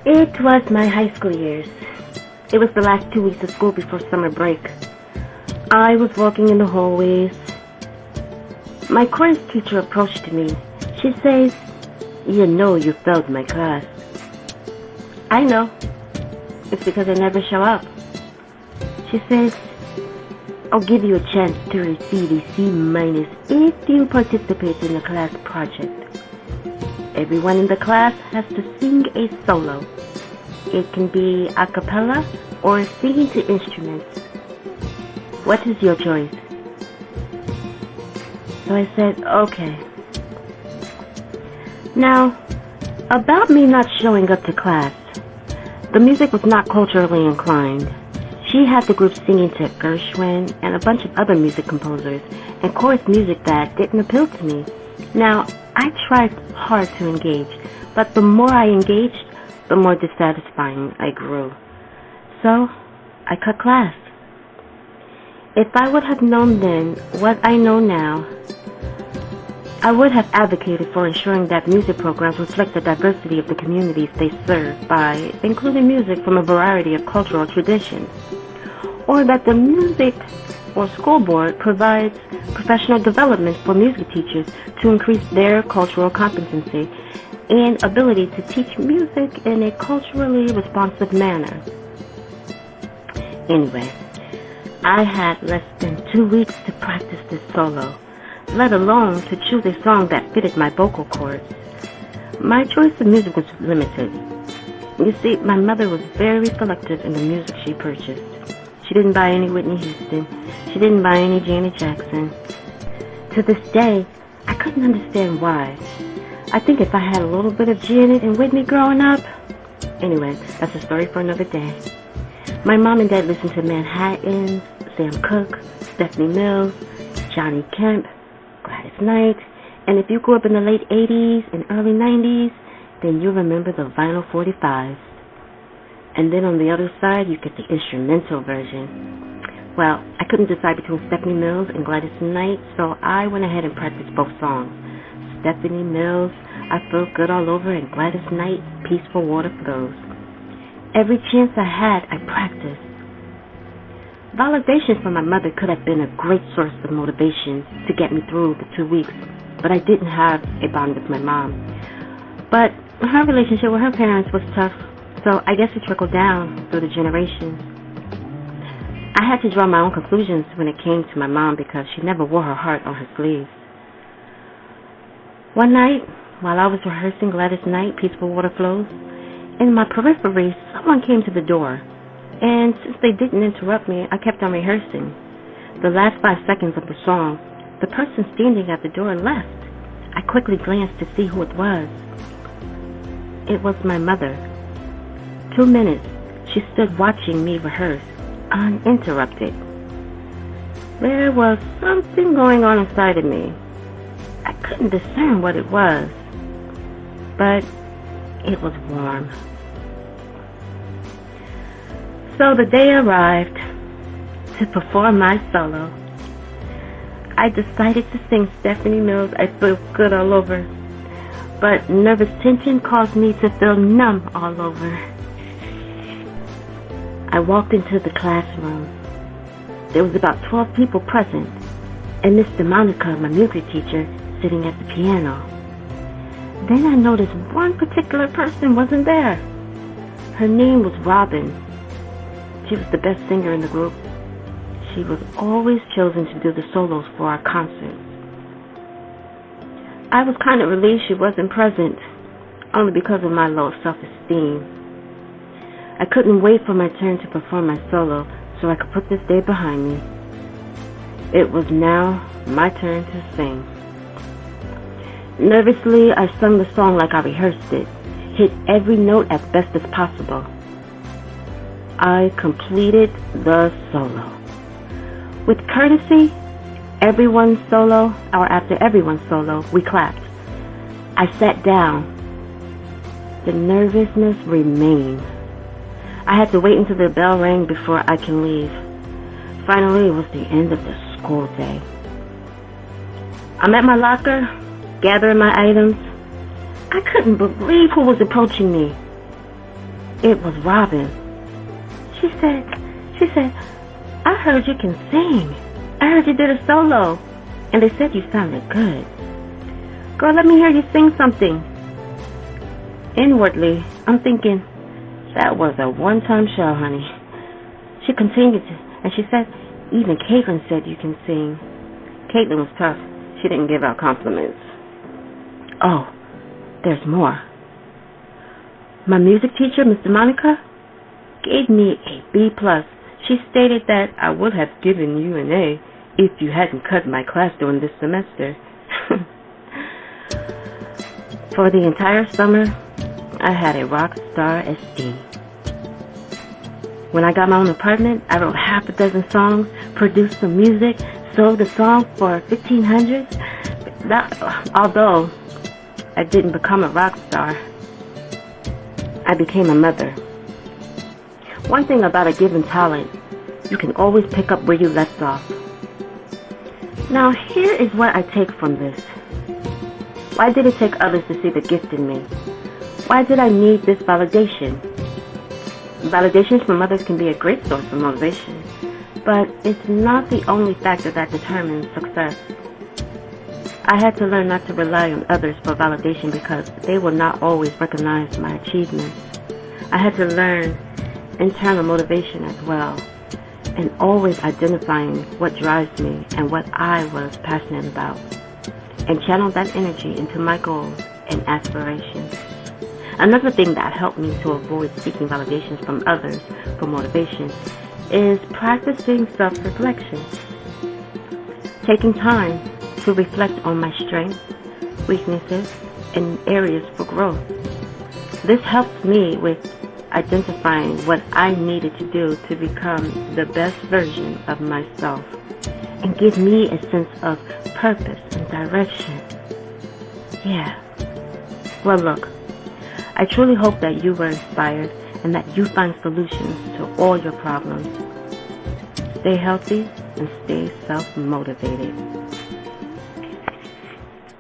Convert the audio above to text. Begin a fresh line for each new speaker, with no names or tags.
It was my high school years. It was the last 2 weeks of school before summer break. I was walking in the hallways. My chorus teacher approached me. She says, "You know you failed my class." "I know. It's because I never show up." She says, "I'll give you a chance to receive a C minus if you participate in the class project. Everyone in the class has to sing a solo. It can be a cappella or singing to instruments. What is your choice?" So I said, "Okay." Now, about me not showing up to class. The music was not culturally inclined. She had the group singing to Gershwin and a bunch of other music composers and chorus music that didn't appeal to me. Now, I tried hard to engage, but the more I engaged, the more dissatisfying I grew. So, I cut class. If I would have known then what I know now, I would have advocated for ensuring that music programs reflect the diversity of the communities they serve by including music from a variety of cultural traditions, or that the music or school board provides professional development for music teachers to increase their cultural competency and ability to teach music in a culturally responsive manner. Anyway, I had less than 2 weeks to practice this solo, let alone to choose a song that fitted my vocal cords. My choice of music was limited. You see, my mother was very selective in the music she purchased. She didn't buy any Whitney Houston. She didn't buy any Janet Jackson. To this day, I couldn't understand why. I think if I had a little bit of Janet and Whitney growing up... Anyway, that's a story for another day. My mom and dad listened to Manhattan, Sam Cooke, Stephanie Mills, Johnny Kemp, Gladys Knight, and if you grew up in the late 80s and early 90s, then you remember the vinyl 45s. And then on the other side, you get the instrumental version. Well, I couldn't decide between Stephanie Mills and Gladys Knight, so I went ahead and practiced both songs. Stephanie Mills, I Feel Good All Over, and Gladys Knight, Peaceful Water Flows. Every chance I had, I practiced. Validation from my mother could have been a great source of motivation to get me through the 2 weeks, but I didn't have a bond with my mom. But her relationship with her parents was tough, so I guess it trickled down through the generations. I had to draw my own conclusions when it came to my mom because she never wore her heart on her sleeves. One night, while I was rehearsing Gladys Knight, Peaceful Water Flows, in my periphery, someone came to the door, and since they didn't interrupt me, I kept on rehearsing. The last 5 seconds of the song, the person standing at the door left. I quickly glanced to see who it was. It was my mother. 2 minutes, she stood watching me rehearse, uninterrupted. There was something going on inside of me. I couldn't discern what it was, but it was warm. So the day arrived to perform my solo. I decided to sing Stephanie Mills' I Feel Good All Over, but nervous tension caused me to feel numb all over. I walked into the classroom. There was about 12 people present, and Miss DeMonica, my music teacher, sitting at the piano. Then I noticed one particular person wasn't there. Her name was Robin. She was the best singer in the group. She was always chosen to do the solos for our concerts. I was kind of relieved she wasn't present, only because of my low self-esteem. I couldn't wait for my turn to perform my solo so I could put this day behind me. It was now my turn to sing. Nervously, I sung the song like I rehearsed it, hit every note as best as possible. I completed the solo. With courtesy, after everyone's solo, we clapped. I sat down. The nervousness remained. I had to wait until the bell rang before I can leave. Finally, it was the end of the school day. I'm at my locker, gathering my items. I couldn't believe who was approaching me. It was Robin. She said, I heard you can sing. I heard you did a solo. And they said you sounded good. Girl, let me hear you sing something. Inwardly, I'm thinking, that was a one-time show, honey. She continued, and she said, even Caitlin said you can sing. Caitlin was tough. She didn't give out compliments. Oh, there's more. My music teacher, Mr. Monica, gave me a B+. She stated that I would have given you an A if you hadn't cut my class during this semester. For the entire summer, I had a rock star esteem. When I got my own apartment, I wrote half a dozen songs, produced some music, sold the song for $1,500. Although I didn't become a rock star, I became a mother. One thing about a given talent, you can always pick up where you left off. Now, here is what I take from this. Why did it take others to see the gift in me? Why did I need this validation? Validations from others can be a great source of motivation, but it's not the only factor that determines success. I had to learn not to rely on others for validation because they will not always recognize my achievements. I had to learn internal motivation as well, and always identifying what drives me and what I was passionate about, and channel that energy into my goals and aspirations. Another thing that helped me to avoid seeking validations from others for motivation is practicing self-reflection. Taking time to reflect on my strengths, weaknesses, and areas for growth. This helps me with identifying what I needed to do to become the best version of myself and give me a sense of purpose and direction. Yeah. Well, look, I truly hope that you were inspired and that you find solutions to all your problems. Stay healthy and stay self-motivated.